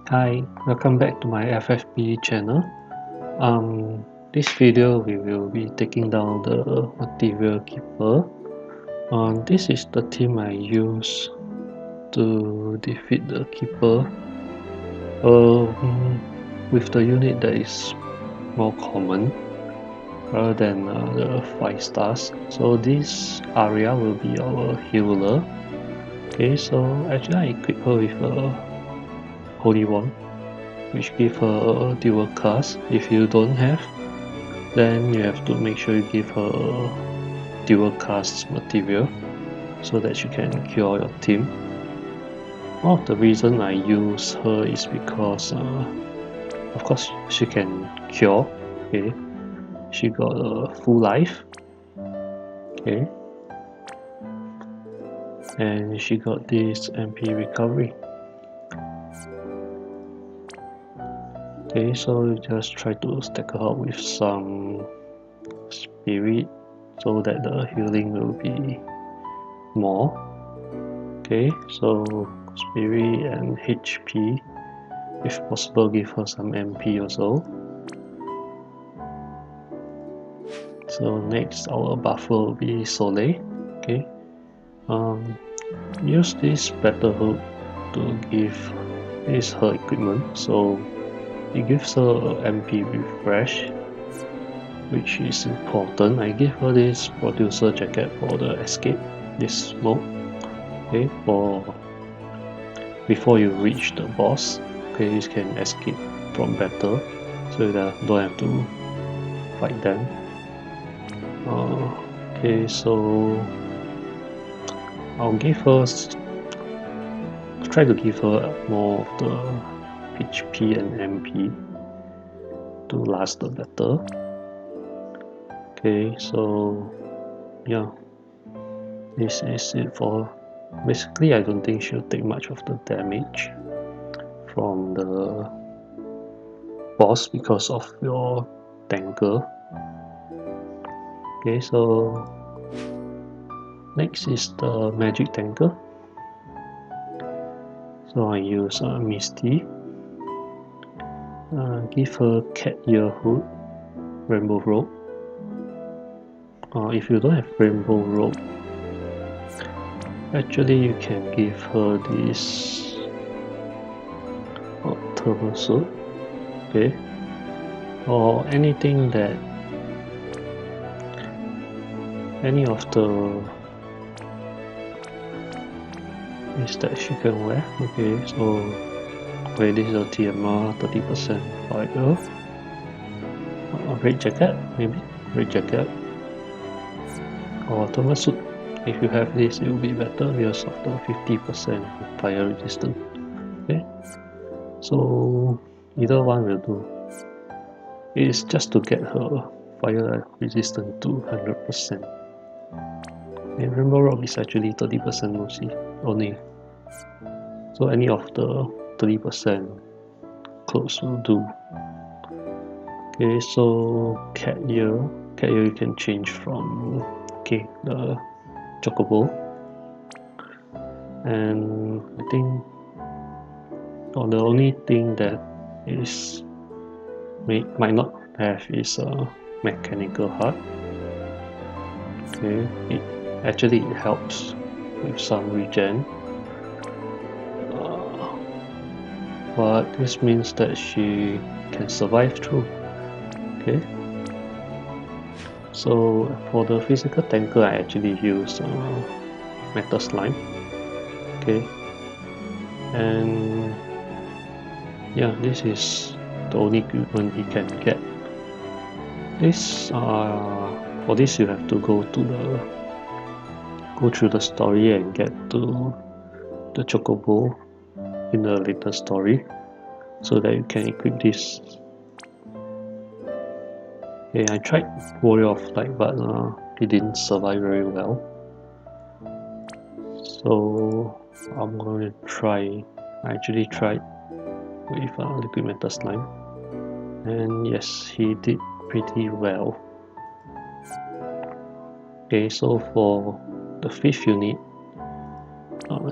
Hi, welcome back to my FFBE channel. This video we will be taking down the Materia keeper. This is the team I use to defeat the keeper. With the unit that is more common rather than the 5 stars. So this Aria will be our healer. Okay, so actually I equip her with a Holy Wand, which give her a dualcast. If you don't have, then you have to make sure you give her a dualcast material so that she can cure your team. One of the reason I use her is because of course she can cure. Okay, she got a full life. Okay, and she got this MP recovery. Okay, so you just try to stack her up with some spirit so that the healing will be more. Okay, so spirit and HP, if possible give her some MP also. So next our buffer will be Soleil. Okay, use this battle hook to give this her equipment, so it gives her MP refresh, which is important. I give her this producer jacket for the escape, this smoke. Okay, for before you reach the boss, okay, you can escape from battle, so that you don't have to fight them. Okay, so I'll give her, try to give her more of the HP and MP to last the battle. Okay, so yeah, this is it for. Basically, I don't think she'll take much of the damage from the boss because of your tanker. Okay, so next is the magic tanker. So I use Mystea. Give her cat ear hood, rainbow robe. If you don't have rainbow robe, actually you can give her this thermal suit, okay, or anything that any of the is that she can wear. Okay, so okay, this is a TMR 30% fire. Red jacket, maybe red jacket, or thermal suit. If you have this, it will be better because of the 50% fire resistance. Okay, so either one will do. It's just to get her fire resistance to 100%. And Rainbow Rock is actually 30% mostly only. So any of the 30% clothes will do. Okay, so cat ear you can change from the chocobo, and I think the only thing that is might not have is a mechanical heart. Okay, it helps with some regen, but this means that she can survive through. Okay, so for the physical tanker, I actually use metal slime. Okay, and yeah, this is the only equipment he can get. This for this you have to go through the story and get to the chocobo in the later story, so that you can equip this. Okay, I tried Warrior of Light, but it didn't survive very well. So I'm going to try. I actually tried with liquid metal slime, and yes, he did pretty well. Okay, so for the 5th unit,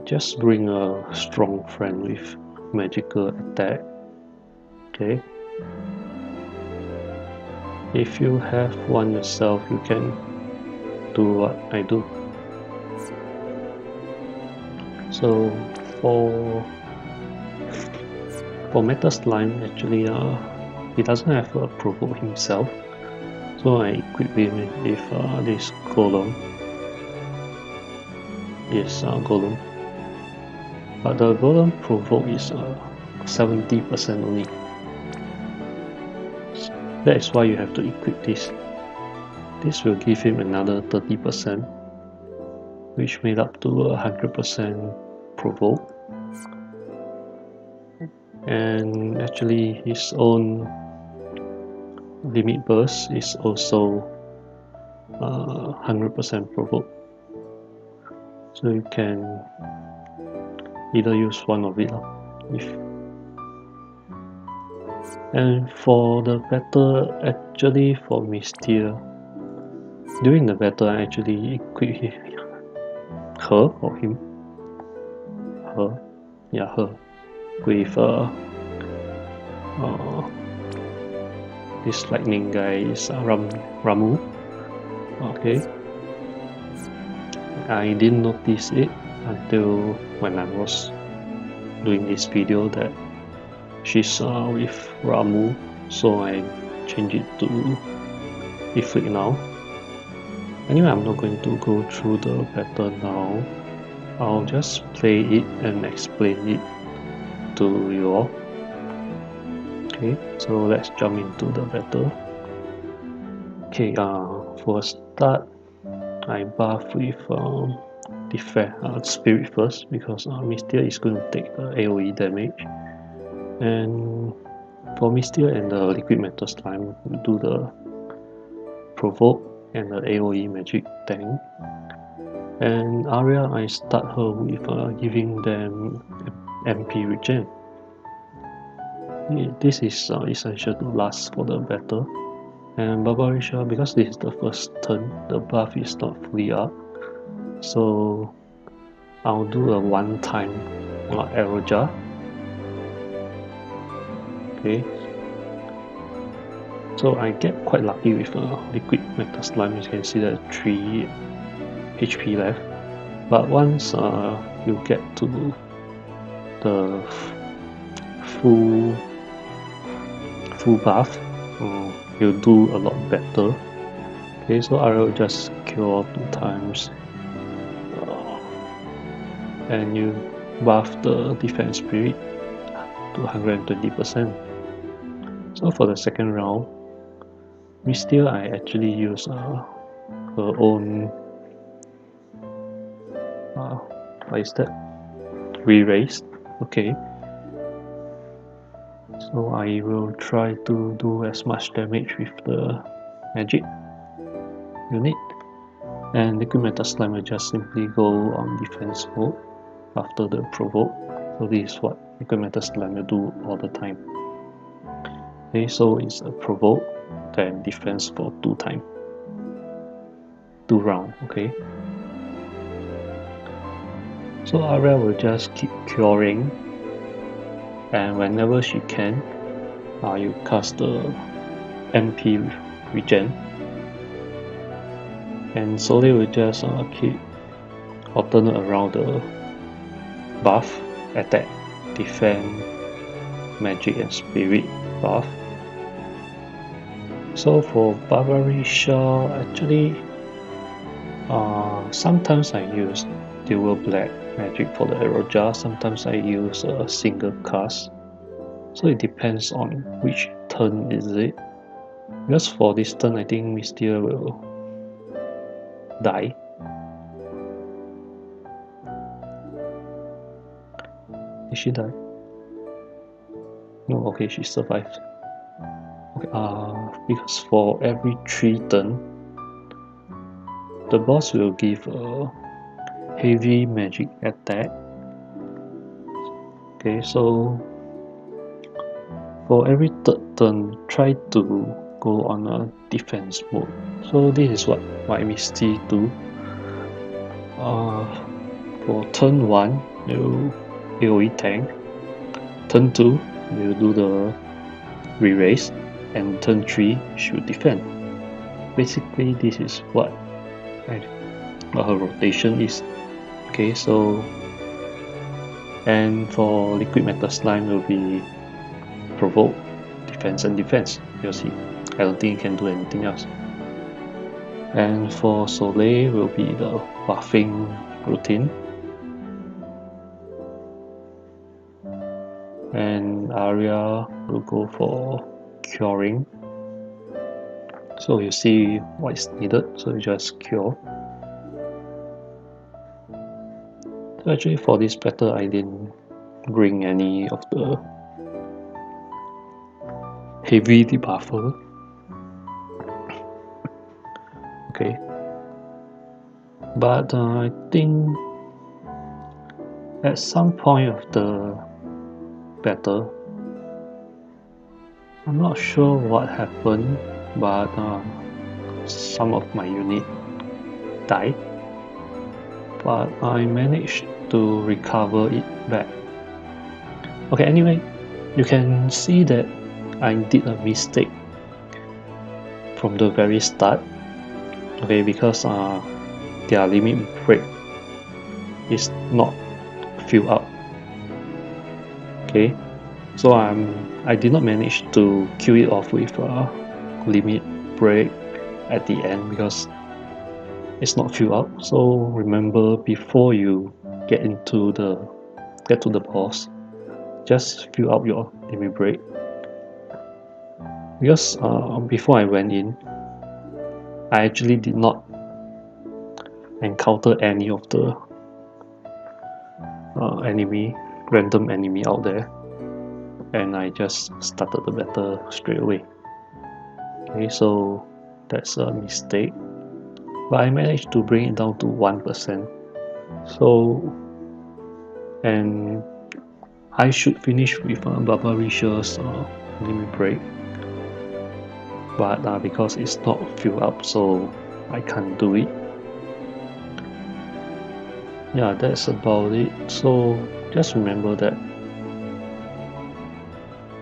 just bring a strong friend with magical attack. Okay. If you have one yourself, you can do what I do. So for Meta Slime, actually, he doesn't have a Provoke himself, so I equip him with this Golem. Yes, Golem. But the Golem Provoke is 70% only. That is why you have to equip this. This will give him another 30%, which made up to 100% Provoke. And actually his own limit burst is also 100% Provoke. So you can either use one of it. And for the battle, actually for Mystea, during the battle I actually equip her or him. Her. Yeah, her. With this lightning guy is Ramu. Okay. I didn't notice it until when I was doing this video that she's with Ramu, so I changed it to Ifrit now. Anyway, I'm not going to go through the battle now. I'll just play it and explain it to you all. Okay, so let's jump into the battle. Okay, for a start, I buff with Spirit first because Mystea is going to take AoE damage. And for Mystea and the Liquid Metal Slime, we do the Provoke and the AoE magic tank. And Aria, I start her with giving them MP regen. This is essential to last for the battle. And Barbarisha, because this is the first turn, the buff is not fully up, so I'll do a one-time arrow jar. Okay, so I get quite lucky with Liquid Metal Slime. You can see that 3 HP left, but once you get to the full buff, you'll do a lot better. Okay, so I will just cure 2 times, and you buff the defense spirit to 120%. So for the second round, Mystea, I actually use her own what is that? Reraise. Okay. So I will try to do as much damage with the magic unit, and Liquid Metal Slime will just simply go on defense mode after the Provoke. So this is what Liquid Metal Slime will do all the time. Okay, so it's a Provoke, then defense for 2 rounds. Okay. So Aria will just keep curing, and whenever she can, you cast the MP regen, and Soleil will just keep alternate around the buff, attack, defense, magic and spirit buff. So for Barbarisha, actually sometimes I use dual black magic for the arrow jar, sometimes I use a single cast, so it depends on which turn is it. Because for this turn I think Mystea will die. Did she die? No, okay, she survived. Okay, because for every 3 turns, the boss will give a heavy magic attack. Okay, so for every 3rd turn, try to go on a defense mode. So this is what my Mystea do. For turn 1, you AoE tank. turn 2 you do the Reraise, and turn 3 should defend. Basically this is what her rotation is. Okay, so and for liquid metal slime will be Provoke, defense and defense. You'll see, I don't think you can do anything else. And for Soleil will be the buffing routine, and Aria will go for curing. So you see what is needed, so you just cure. So actually for this battle I didn't bring any of the heavy debuffer. Okay, but I think at some point of the battle, I'm not sure what happened, but some of my unit died, but I managed to recover it back. Okay, anyway, you can see that I did a mistake from the very start. Okay, because their limit break is not filled up. Okay, so I did not manage to kill it off with a limit break at the end because it's not filled up. So remember, before you get to the boss, just fill up your limit break. Because before I went in, I actually did not encounter any of the random enemy out there, and I just started the battle straight away. Okay, so that's a mistake, but I managed to bring it down to 1%. So, and I should finish with Barbaricia's limit break, but because it's not filled up, so I can't do it. Yeah, that's about it. So just remember that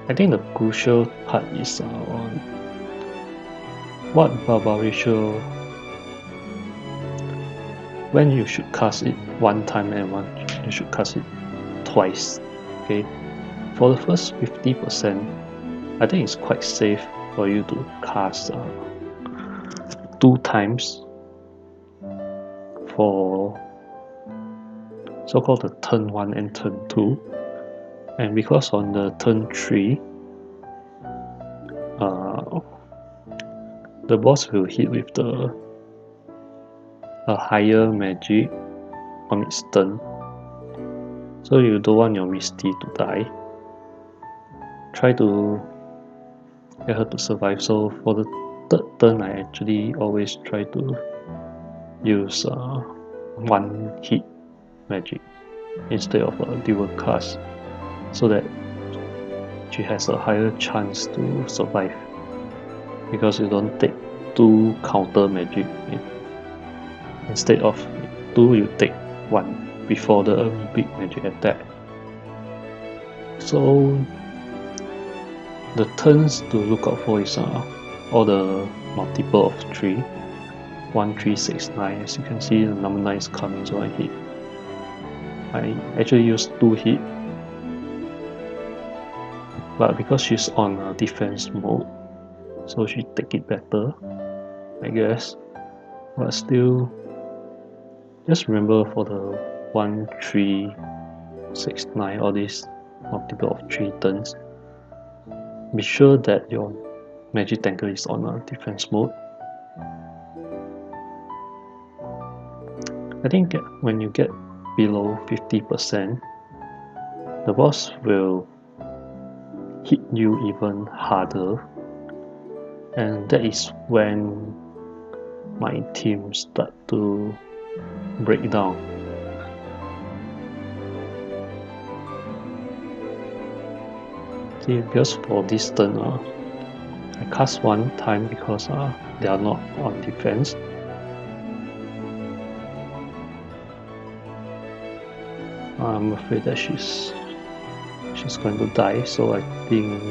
I think the crucial part is on what Barbaricia, when you should cast it one time and when you should cast it twice. Okay, for the first 50%, I think it's quite safe for you to cast 2 times for so-called the turn 1 and turn 2, and because on the turn 3 the boss will hit with a higher magic on its turn, so you don't want your Mystea to die. Try to get her to survive. So for the third turn, I actually always try to use 1 hit magic instead of a dualcast, so that she has a higher chance to survive, because you don't take 2 counter magic. Instead of 2, you take 1 before the big magic attack. So the turns to look out for is all the multiple of 3, 1, 3, 6, 9. As you can see, the number 9 is coming, so I actually used 2 hit, but because she's on defense mode, so she take it better, I guess. But still, just remember for the 1, 3, 6, 9, all these multiple of 3 turns, be sure that your magic tanker is on defense mode. I think when you get below 50%, the boss will hit you even harder, and that is when my team start to break down. See, because for this turn, I cast 1 time because they are not on defense. I'm afraid that she's she's going to die, so I think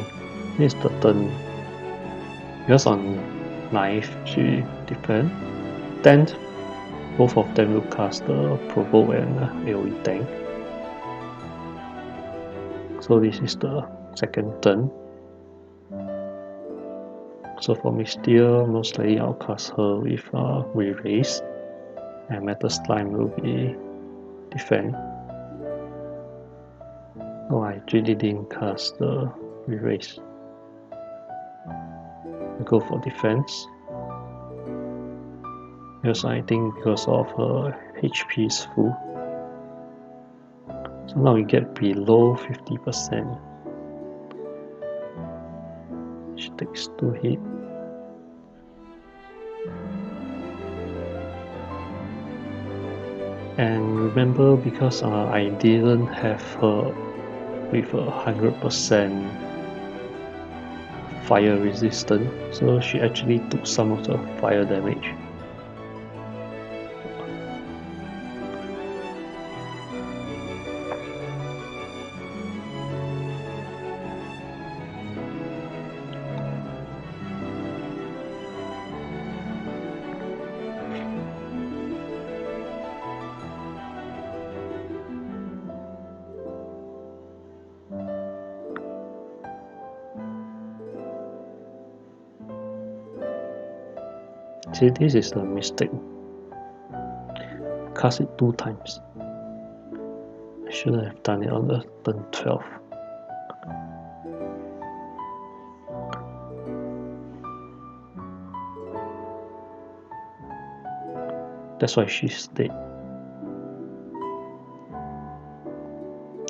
this is the turn. Because on 9th she defend, 10th both of them will cast the Provoke and AoE tank. So this is the second turn. So for Mystea, most likely I'll cast her with Reraise, and Metal Slime will be defend. No, I actually didn't cast the Reraise. I go for defense. Because I think because of her HP is full. So now we get below 50%. She takes 2 hits. And remember, because I didn't have her with 100% fire resistance, so she actually took some of the fire damage. See, this is a mistake. Cast it 2 times. I shouldn't have done it on the turn 12. That's why she stayed.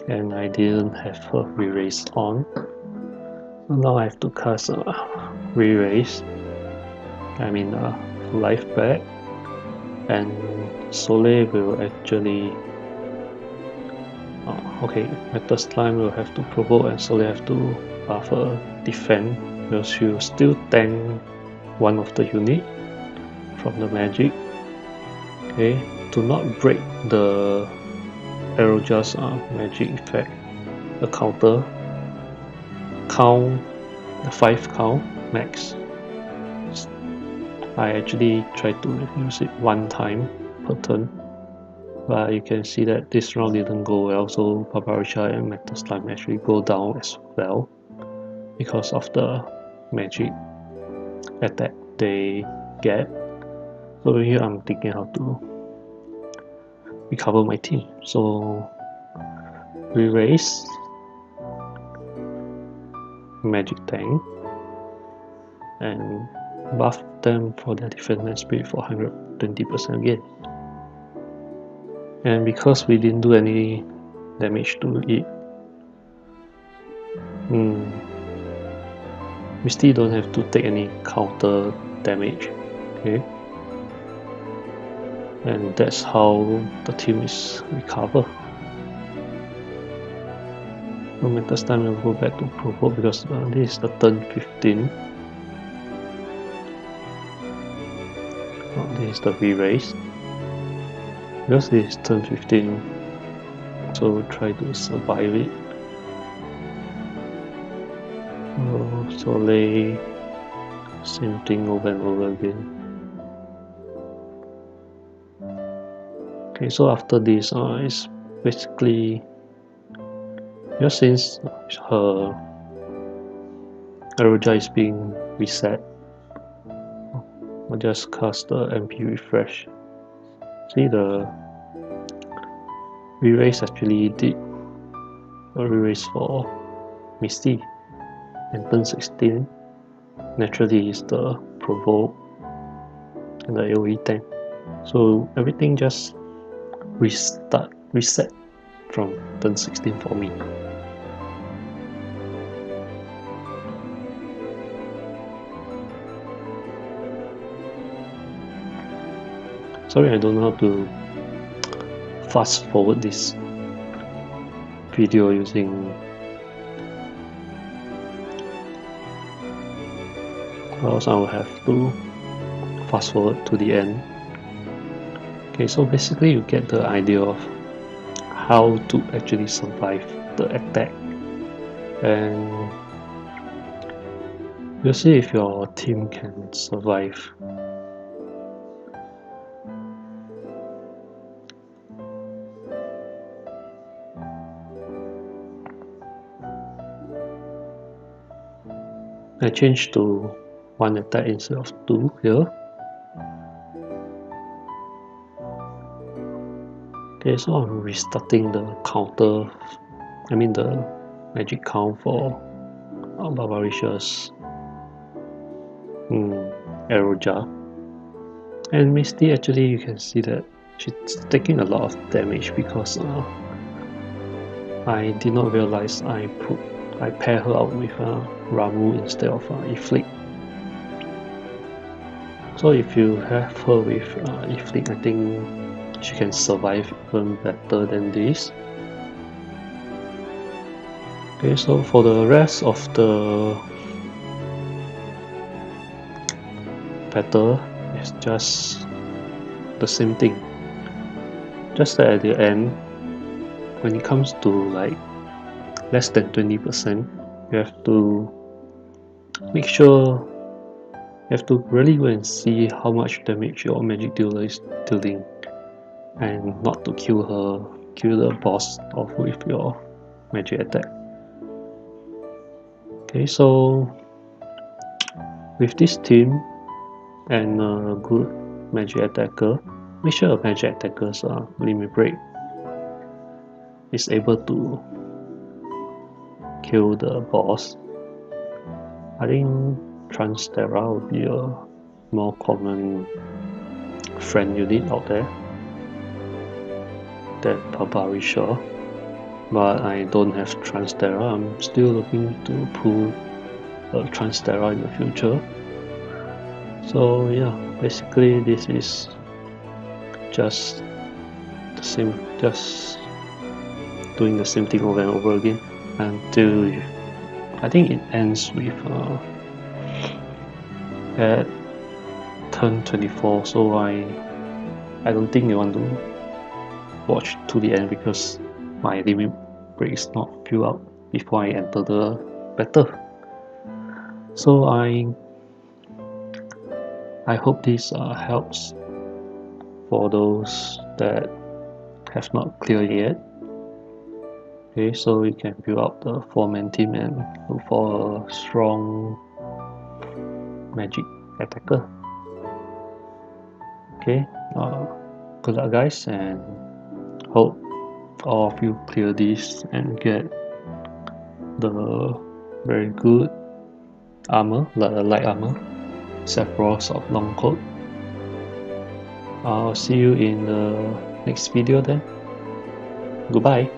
And I didn't have her Reraise on. So now I have to cast Reraise. I mean life back, and Soleil will actually okay, Metal Slime will have to Provoke and Soleil have to buff defend, because she will still tank one of the unit from the magic. Okay, to not break the Aeroja's magic effect, the counter count, the 5 count max. I actually tried to use it 1 time per turn, but you can see that this round didn't go well, so Barbarisha and Metal Slime actually go down as well because of the magic attack they get. So here I'm thinking how to recover my team. So Reraise, magic tank, and buff them for their defense and speed for 120% again. And because we didn't do any damage to it, Mystea don't have to take any counter damage. Okay, and that's how the team is recovered. No matter time we'll go back to Provoke, because this is the turn 15. This is the Reraise. Because this is turn 15, so we'll try to survive it. Soleil, same thing over and over again. Okay, so after this, it's basically, just since her Aeroja is being reset, I'll just cast the MP refresh. See, the Reraise actually did a Reraise for Mystea, and turn 16 naturally is the Provoke and the AoE tank. So everything just reset from turn 16 for me. Sorry, I don't know how to fast forward this video using else I will have to fast forward to the end. Okay, so basically you get the idea of how to actually survive the attack and we'll see if your team can survive. I changed to 1 attack instead of 2 here. Okay, so I'm restarting the counter, the magic count for Barbaricious Aeroja. And Mystea, actually you can see that she's taking a lot of damage because I did not realize I pair her out with Ramu instead of Iflik. So if you have her with Iflik, I think she can survive even better than this. Okay, so for the rest of the battle, it's just the same thing. Just that at the end, when it comes to like less than 20%, you have to make sure you have to really go and see how much damage your magic dealer is dealing, and not to kill the boss off with your magic attack. Okay, so with this team and a good magic attacker, make sure your magic attacker's limit break is able to kill the boss. I think Transterra would be a more common friend unit out there than Barbaricious, but I don't have Transterra. I'm still looking to pull Transterra in the future. So yeah, basically this is just the same, just doing the same thing over and over again until I think it ends with at turn 24. So I don't think you want to watch to the end because my limit break is not filled out before I enter the battle. So I hope this helps for those that have not cleared yet. Okay, so you can build up the 4-man team and look for a strong magic attacker. Okay, good luck guys, and hope all of you clear this and get the very good armor, light armor, Sephiroth of long coat. I'll see you in the next video then. Goodbye.